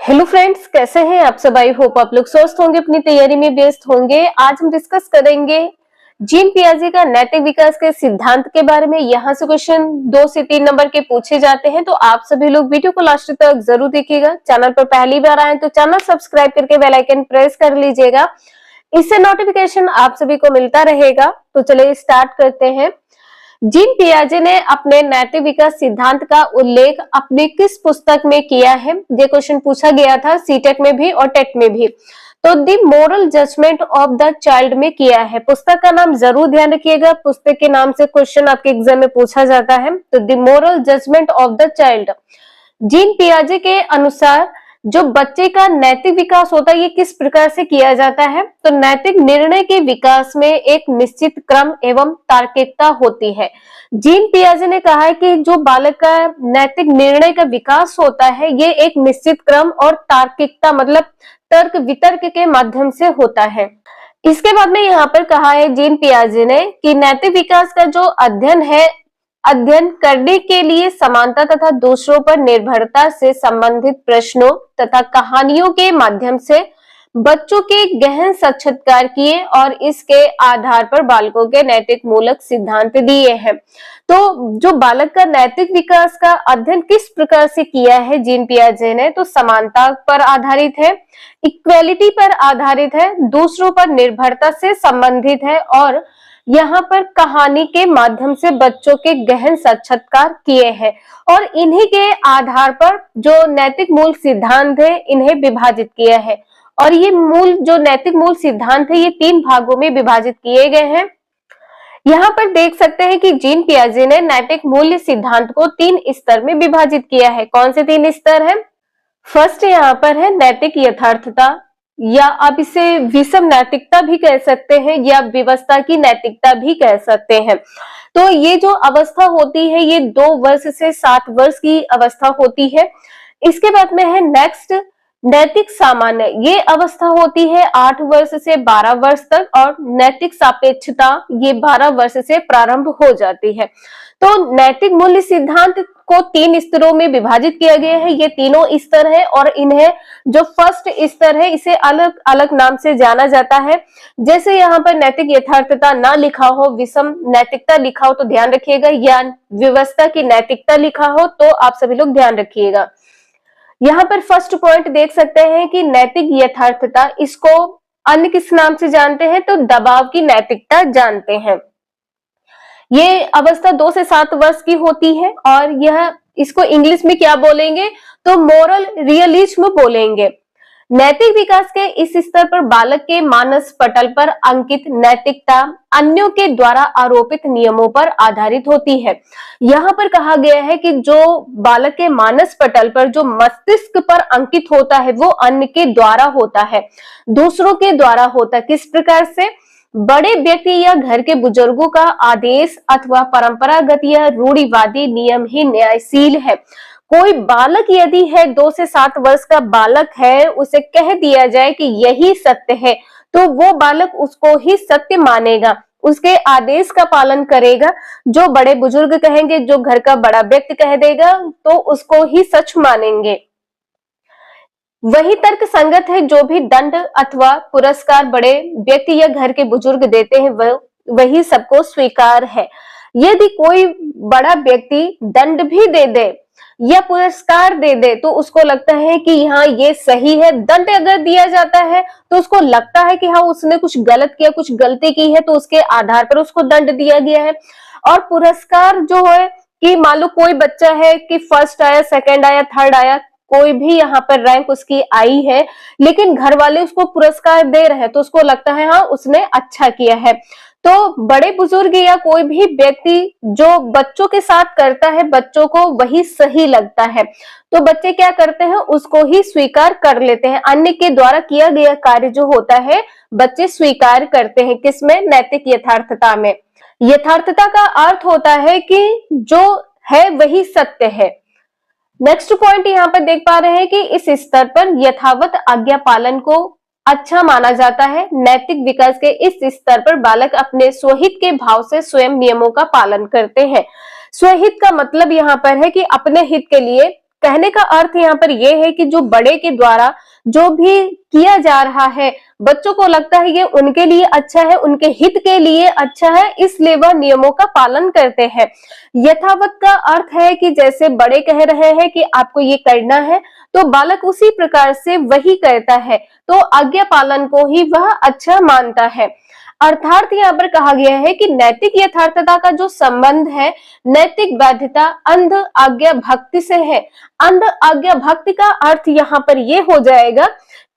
Hello friends, कैसे हैं आप सब। आई होप आप लोग स्वस्थ होंगे, अपनी तैयारी में व्यस्त होंगे। आज हम डिस्कस करेंगे जीन पियाजे का नैतिक विकास के सिद्धांत के बारे में। यहाँ से क्वेश्चन 2 से 3 नंबर के पूछे जाते हैं, तो आप सभी लोग वीडियो को लास्ट तक जरूर देखिएगा। चैनल पर पहली बार आए तो चैनल सब्सक्राइब करके बेल आइकन प्रेस कर लीजिएगा, इससे नोटिफिकेशन आप सभी को मिलता रहेगा। तो चलिए स्टार्ट करते हैं। जीन पियाजे ने अपने नैतिक विकास सिद्धांत का उल्लेख अपनी किस पुस्तक में किया है? ये क्वेश्चन पूछा गया था सीटेट में भी और टेट में भी। तो the moral judgement of the child में किया है। पुस्तक का नाम जरूर ध्यान रखिएगा, पुस्तक के नाम से क्वेश्चन आपके एग्जाम में पूछा जाता है। तो the moral judgement of the child. Jean पियाजे के अनुसार जो बच्चे का नैतिक विकास होता है ये किस प्रकार से किया जाता है? तो नैतिक निर्णय के विकास में एक निश्चित क्रम एवं तार्किकता होती है। जीन पियाजे ने कहा है कि जो बालक का नैतिक निर्णय का विकास होता है ये एक निश्चित क्रम और तार्किकता मतलब तर्क वितर्क के माध्यम से होता है। इसके बाद में यहाँ पर कहा है जीन पियाजे ने कि नैतिक विकास का जो अध्ययन करने के लिए समानता तथा दूसरों पर निर्भरता से संबंधित प्रश्नों तथा कहानियों के माध्यम से बच्चों के गहन साक्षात्कार किए और इसके आधार पर बालकों के नैतिक मूलक सिद्धांत दिए हैं। तो जो बालक का नैतिक विकास का अध्ययन किस प्रकार से किया है जीन पियाजे ने? तो समानता पर आधारित है, इक्वेलिटी पर आधारित है, दूसरों पर निर्भरता से संबंधित है और यहाँ पर कहानी के माध्यम से बच्चों के गहन साक्षात्कार किए हैं और इन्हीं के आधार पर जो नैतिक मूल सिद्धांत है इन्हें विभाजित किया है। और ये जो नैतिक मूल सिद्धांत है ये 3 भागों में विभाजित किए गए हैं। यहाँ पर देख सकते हैं कि जीन पियाजे ने नैतिक मूल्य सिद्धांत को 3 स्तर में विभाजित किया है। कौन से 3 स्तर है? फर्स्ट यहाँ पर है नैतिक यथार्थता, या आप इसे विषम नैतिकता भी कह सकते हैं या व्यवस्था की नैतिकता भी कह सकते हैं। तो ये जो अवस्था होती है ये 2 वर्ष से 7 वर्ष की अवस्था होती है। इसके बाद में है नेक्स्ट नैतिक सामान्य, ये अवस्था होती है 8 वर्ष से 12 वर्ष तक और नैतिक सापेक्षता ये 12 वर्ष से प्रारंभ हो जाती है। तो नैतिक मूल्य सिद्धांत को 3 स्तरों में विभाजित किया गया है। ये तीनों स्तर है और इन्हें जो फर्स्ट स्तर है इसे अलग अलग नाम से जाना जाता है। जैसे यहाँ पर नैतिक यथार्थता ना लिखा हो, विषम नैतिकता लिखा हो तो ध्यान रखिएगा, या व्यवस्था की नैतिकता लिखा हो तो आप सभी लोग ध्यान रखिएगा। यहाँ पर फर्स्ट पॉइंट देख सकते हैं कि नैतिक यथार्थता, इसको अन्य किस नाम से जानते हैं? तो दबाव की नैतिकता जानते हैं। ये अवस्था 2 से 7 वर्ष की होती है और इसको इंग्लिश में क्या बोलेंगे? तो मोरल रियलिज्म बोलेंगे। नैतिक विकास के इस स्तर पर बालक के मानस पटल पर अंकित नैतिकता अन्यों के द्वारा आरोपित नियमों पर आधारित होती है। यहाँ पर कहा गया है कि जो बालक के मानस पटल पर जो मस्तिष्क पर अंकित होता है वो अन्य के द्वारा होता है, दूसरों के द्वारा होता है। किस प्रकार से? बड़े व्यक्ति या घर के बुजुर्गों का आदेश अथवा परंपरागत या रूढ़िवादी नियम ही न्यायशील है। कोई बालक यदि है 2 से 7 वर्ष का बालक है, उसे कह दिया जाए कि यही सत्य है तो वो बालक उसको ही सत्य मानेगा, उसके आदेश का पालन करेगा। जो बड़े बुजुर्ग कहेंगे, जो घर का बड़ा व्यक्ति कह देगा तो उसको ही सच मानेंगे। वही तर्क संगत है जो भी दंड अथवा पुरस्कार बड़े व्यक्ति या घर के बुजुर्ग देते हैं वही सबको स्वीकार है। यदि कोई बड़ा व्यक्ति दंड भी दे दे या पुरस्कार दे दे तो उसको लगता है कि हाँ ये सही है। दंड अगर दिया जाता है तो उसको लगता है कि हाँ उसने कुछ गलत किया, कुछ गलती की है तो उसके आधार पर उसको दंड दिया गया है। और पुरस्कार जो है कि मान लो कोई बच्चा है कि फर्स्ट आया, सेकंड आया, थर्ड आया, कोई भी यहाँ पर रैंक उसकी आई है लेकिन घर वाले उसको पुरस्कार दे रहे हैं तो उसको लगता है हाँ उसने अच्छा किया है। तो बड़े बुजुर्ग या कोई भी व्यक्ति जो बच्चों के साथ करता है बच्चों को वही सही लगता है, तो बच्चे क्या करते हैं उसको ही स्वीकार कर लेते हैं। अन्य के द्वारा किया गया कार्य जो होता है बच्चे स्वीकार करते हैं। किसमें? नैतिक यथार्थता में। यथार्थता का अर्थ होता है कि जो है वही सत्य है। नेक्स्ट पॉइंट यहाँ पर देख पा रहे हैं कि इस स्तर पर यथावत आज्ञा पालन को अच्छा माना जाता है। नैतिक विकास के इस स्तर पर बालक अपने स्वहित के भाव से स्वयं नियमों का पालन करते हैं। स्वहित का मतलब यहाँ पर है कि अपने हित के लिए कहने का अर्थ यहाँ पर यह है कि जो बड़े के द्वारा जो भी किया जा रहा है, बच्चों को लगता है ये उनके लिए अच्छा है, उनके हित के लिए अच्छा है, इसलिए वह नियमों का पालन करते हैं। यथावत का अर्थ है कि जैसे बड़े कह रहे हैं कि आपको ये करना है, तो बालक उसी प्रकार से वही करता है, तो आज्ञा पालन को ही वह अच्छा मानता है। अर्थात यहाँ पर कहा गया है कि नैतिक यथार्थता का जो संबंध है, नैतिक बाध्यता अंध आज्ञा भक्ति से है। अंध आज्ञा भक्ति का अर्थ यहाँ पर ये हो जाएगा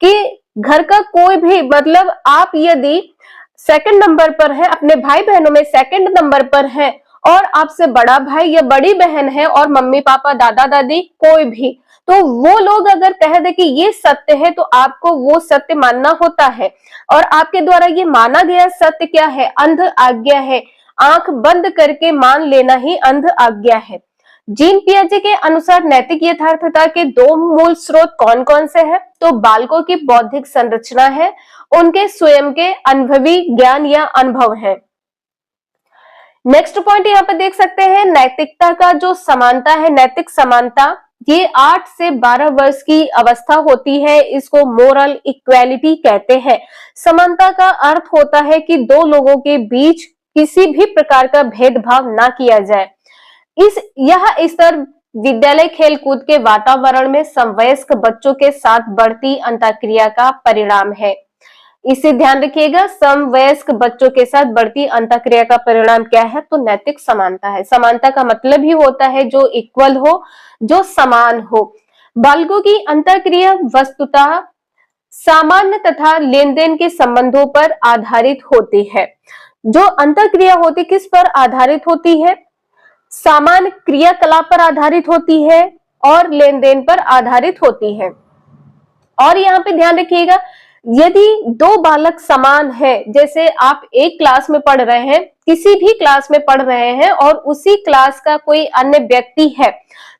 कि घर का कोई भी, मतलब आप यदि सेकंड नंबर पर है, अपने भाई बहनों में सेकंड नंबर पर है और आपसे बड़ा भाई या बड़ी बहन है और मम्मी पापा दादा दादी कोई भी, तो वो लोग अगर कह दे कि ये सत्य है तो आपको वो सत्य मानना होता है। और आपके द्वारा ये माना गया सत्य क्या है? अंध आज्ञा है। आंख बंद करके मान लेना ही अंध आज्ञा है। जीन पियाजे के अनुसार नैतिक यथार्थता के दो मूल स्रोत कौन कौन से हैं? तो बालकों की बौद्धिक संरचना है, उनके स्वयं के अनुभवी ज्ञान या अनुभव है। नेक्स्ट पॉइंट यहाँ पे देख सकते हैं, नैतिकता का जो समानता है, नैतिक समानता, ये 8 से 12 वर्ष की अवस्था होती है, इसको मोरल इक्वालिटी कहते हैं। समानता का अर्थ होता है कि दो लोगों के बीच किसी भी प्रकार का भेदभाव ना किया जाए। यह स्तर विद्यालय खेलकूद के वातावरण में समवयस्क बच्चों के साथ बढ़ती अंतःक्रिया का परिणाम है। इसे ध्यान रखिएगा, समवयस्क बच्चों के साथ बढ़ती अंतःक्रिया का परिणाम क्या है? तो नैतिक समानता है। समानता का मतलब ही होता है जो इक्वल हो, जो समान हो। बालकों की अंतःक्रिया वस्तुतः सामान्य तथा लेन देन के संबंधों पर आधारित होती है। जो अंतःक्रिया होती किस पर आधारित होती है? सामान्य क्रियाकलाप पर आधारित होती है और लेन देन पर आधारित होती है। और यहाँ पे ध्यान रखिएगा, यदि दो बालक समान है, जैसे आप एक क्लास में पढ़ रहे हैं, किसी भी क्लास में पढ़ रहे हैं और उसी क्लास का कोई अन्य व्यक्ति है,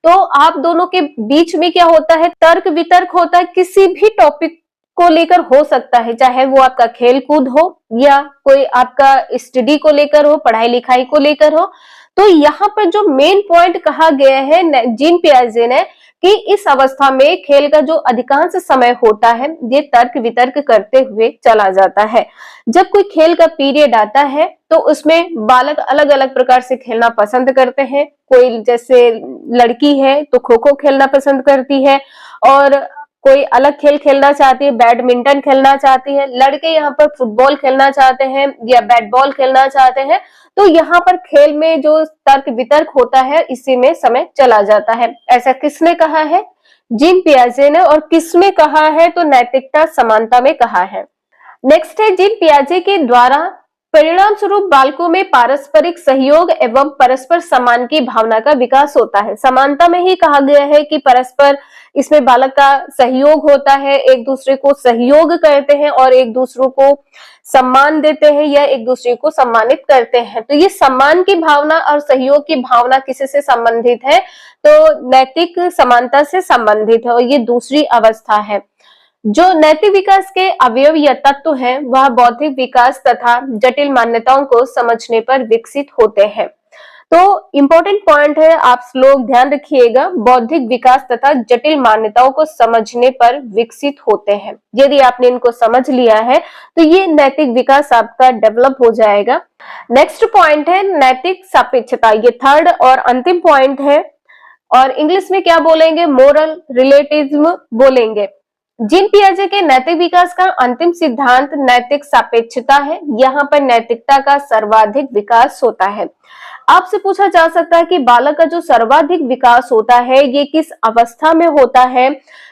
तो आप दोनों के बीच में क्या होता है? तर्क वितर्क होता है, किसी भी टॉपिक को लेकर हो सकता है, चाहे वो आपका खेल कूद हो या कोई आपका स्टडी को लेकर हो, पढ़ाई लिखाई को लेकर हो। तो यहाँ पर जो मेन पॉइंट कहा गया है जीन पियाजे ने कि इस अवस्था में खेल का जो अधिकांश समय होता है ये तर्क वितर्क करते हुए चला जाता है। जब कोई खेल का पीरियड आता है तो उसमें बालक अलग अलग प्रकार से खेलना पसंद करते हैं। कोई जैसे लड़की है तो खो खो खेलना पसंद करती है और कोई अलग खेल खेलना चाहती है, बैडमिंटन खेलना चाहती है। लड़के यहाँ पर फुटबॉल खेलना चाहते हैं या बैट बॉल खेलना चाहते हैं। तो यहाँ पर खेल में जो तर्क वितर्क होता है इसी में समय चला जाता है। ऐसा किसने कहा है? जीन पियाजे ने। और किसमें कहा है? तो नैतिकता समानता में कहा है। नेक्स्ट है, जीन पियाजे के द्वारा परिणाम स्वरूप बालकों में पारस्परिक सहयोग एवं परस्पर सम्मान की भावना का विकास होता है। समानता में ही कहा गया है कि परस्पर इसमें बालक का सहयोग होता है, एक दूसरे को सहयोग करते हैं और एक दूसरों को सम्मान देते हैं या एक दूसरे को सम्मानित करते हैं। तो ये सम्मान की भावना और सहयोग की भावना किसी से संबंधित है? तो नैतिक समानता से संबंधित है और ये दूसरी अवस्था है। जो नैतिक विकास के अवयव या तत्व हैं, वह बौद्धिक विकास तथा जटिल मान्यताओं को समझने पर विकसित होते हैं। तो इंपॉर्टेंट पॉइंट है, आप लोग ध्यान रखिएगा, बौद्धिक विकास तथा जटिल मान्यताओं को समझने पर विकसित होते हैं। यदि आपने इनको समझ लिया है तो ये नैतिक विकास आपका डेवलप हो जाएगा। नेक्स्ट पॉइंट है नैतिक सापेक्षता, ये थर्ड और अंतिम पॉइंट है और इंग्लिश में क्या बोलेंगे? मोरल रिलेटिविज्म बोलेंगे। जीन पियाजे के नैतिक विकास का अंतिम सिद्धांत नैतिक सापेक्षता है। यहाँ पर नैतिकता का सर्वाधिक विकास होता है। आपसे पूछा जा सकता है कि बालक का जो सर्वाधिक विकास होता है ये किस अवस्था में होता है?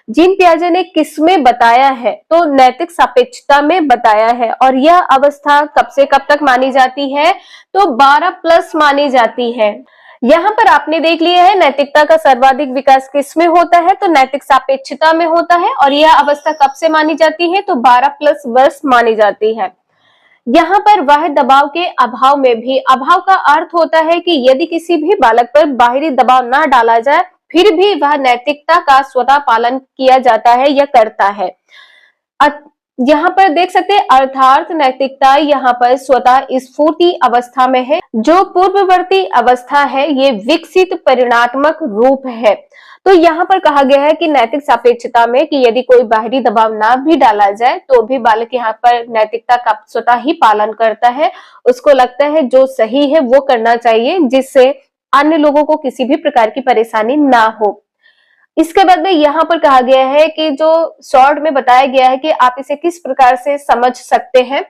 जीन पियाजे ने किस में बताया है? तो नैतिक सापेक्षता में बताया है। और यह अवस्था कब से कब तक मानी जाती है? तो 12+ मानी जाती है। यहाँ पर आपने देख लिया है नैतिकता का सर्वाधिक विकास किस में होता है? तो नैतिक सापेक्षता में होता है। और यह अवस्था कब से मानी जाती है? तो 12+ वर्ष मानी जाती है। यहाँ पर बाह्य दबाव के अभाव में भी, अभाव का अर्थ होता है कि यदि किसी भी बालक पर बाहरी दबाव ना डाला जाए फिर भी वह नैतिकता का स्वतः पालन किया जाता है या करता है। यहाँ पर देख सकते हैं अर्थात नैतिकता यहाँ पर स्वतः स्फूर्ति अवस्था में है। जो पूर्ववर्ती अवस्था है ये विकसित परिणात्मक रूप है। तो यहाँ पर कहा गया है कि नैतिक सापेक्षता में कि यदि कोई बाहरी दबाव ना भी डाला जाए तो भी बालक यहाँ पर नैतिकता का स्वतः ही पालन करता है। उसको लगता है जो सही है वो करना चाहिए, जिससे अन्य लोगों को किसी भी प्रकार की परेशानी ना हो। इसके बाद में यहाँ पर कहा गया है कि जो शॉर्ट में बताया गया है कि आप इसे किस प्रकार से समझ सकते हैं।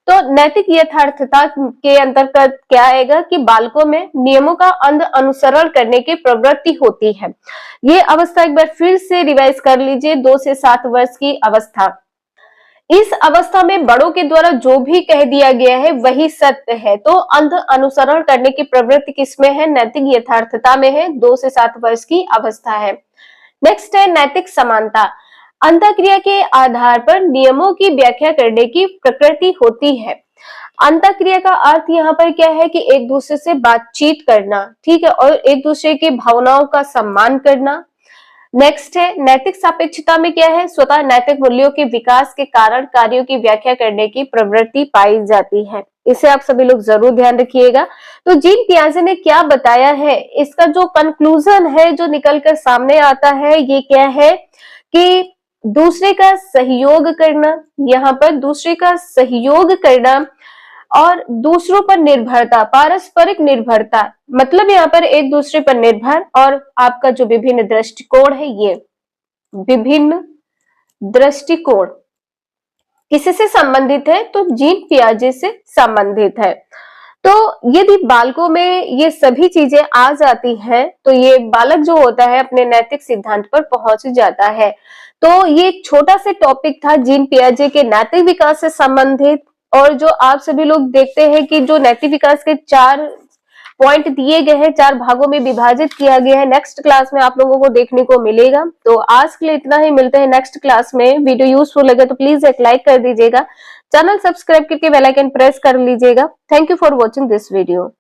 तो नैतिक यथार्थता के अंतर्गत क्या आएगा कि बालकों में नियमों का अंध अनुसरण करने की प्रवृत्ति होती है। ये अवस्था एक बार फिर से रिवाइज कर लीजिए, 2 से 7 वर्ष की अवस्था। इस अवस्था में बड़ों के द्वारा जो भी कह दिया गया है वही सत्य है। तो अंध अनुसरण करने की प्रवृत्ति किसमें है? नैतिक यथार्थता में है, 2 से 7 वर्ष की अवस्था है। नेक्स्ट है नैतिक समानता। अंतःक्रिया के आधार पर नियमों की व्याख्या करने की प्रकृति होती है। अंतःक्रिया का अर्थ यहाँ पर क्या है कि एक दूसरे से बातचीत करना, ठीक है, और एक दूसरे की भावनाओं का सम्मान करना। नेक्स्ट है नैतिक सापेक्षता में क्या है? स्वतः नैतिक मूल्यों के विकास के कारण कार्यों की व्याख्या करने की प्रवृत्ति पाई जाती है। इसे आप सभी लोग जरूर ध्यान रखिएगा। तो जीन पियाजे ने क्या बताया है, इसका जो कंक्लूजन है जो निकलकर सामने आता है, ये क्या है कि दूसरे का सहयोग करना, यहाँ पर दूसरे का सहयोग करना और दूसरों पर निर्भरता, पारस्परिक निर्भरता, मतलब यहाँ पर एक दूसरे पर निर्भर, और आपका जो विभिन्न दृष्टिकोण है, ये विभिन्न दृष्टिकोण किससे संबंधित है? तो जीन पियाजे से संबंधित है। तो यदि बालकों में ये सभी चीजें आ जाती हैं तो ये बालक जो होता है अपने नैतिक सिद्धांत पर पहुंच जाता है। तो ये एक छोटा सा टॉपिक था जीन पियाजे के नैतिक विकास से संबंधित। और जो आप सभी लोग देखते हैं कि जो नैतिक विकास के 4 पॉइंट दिए गए हैं, 4 भागों में विभाजित किया गया है, नेक्स्ट क्लास में आप लोगों को देखने को मिलेगा। तो आज के लिए इतना ही, मिलते हैं नेक्स्ट क्लास में। वीडियो यूजफुल लगे तो प्लीज एक लाइक कर दीजिएगा, चैनल सब्सक्राइब करके बेल आइकन प्रेस कर लीजिएगा। Thank you for watching this video.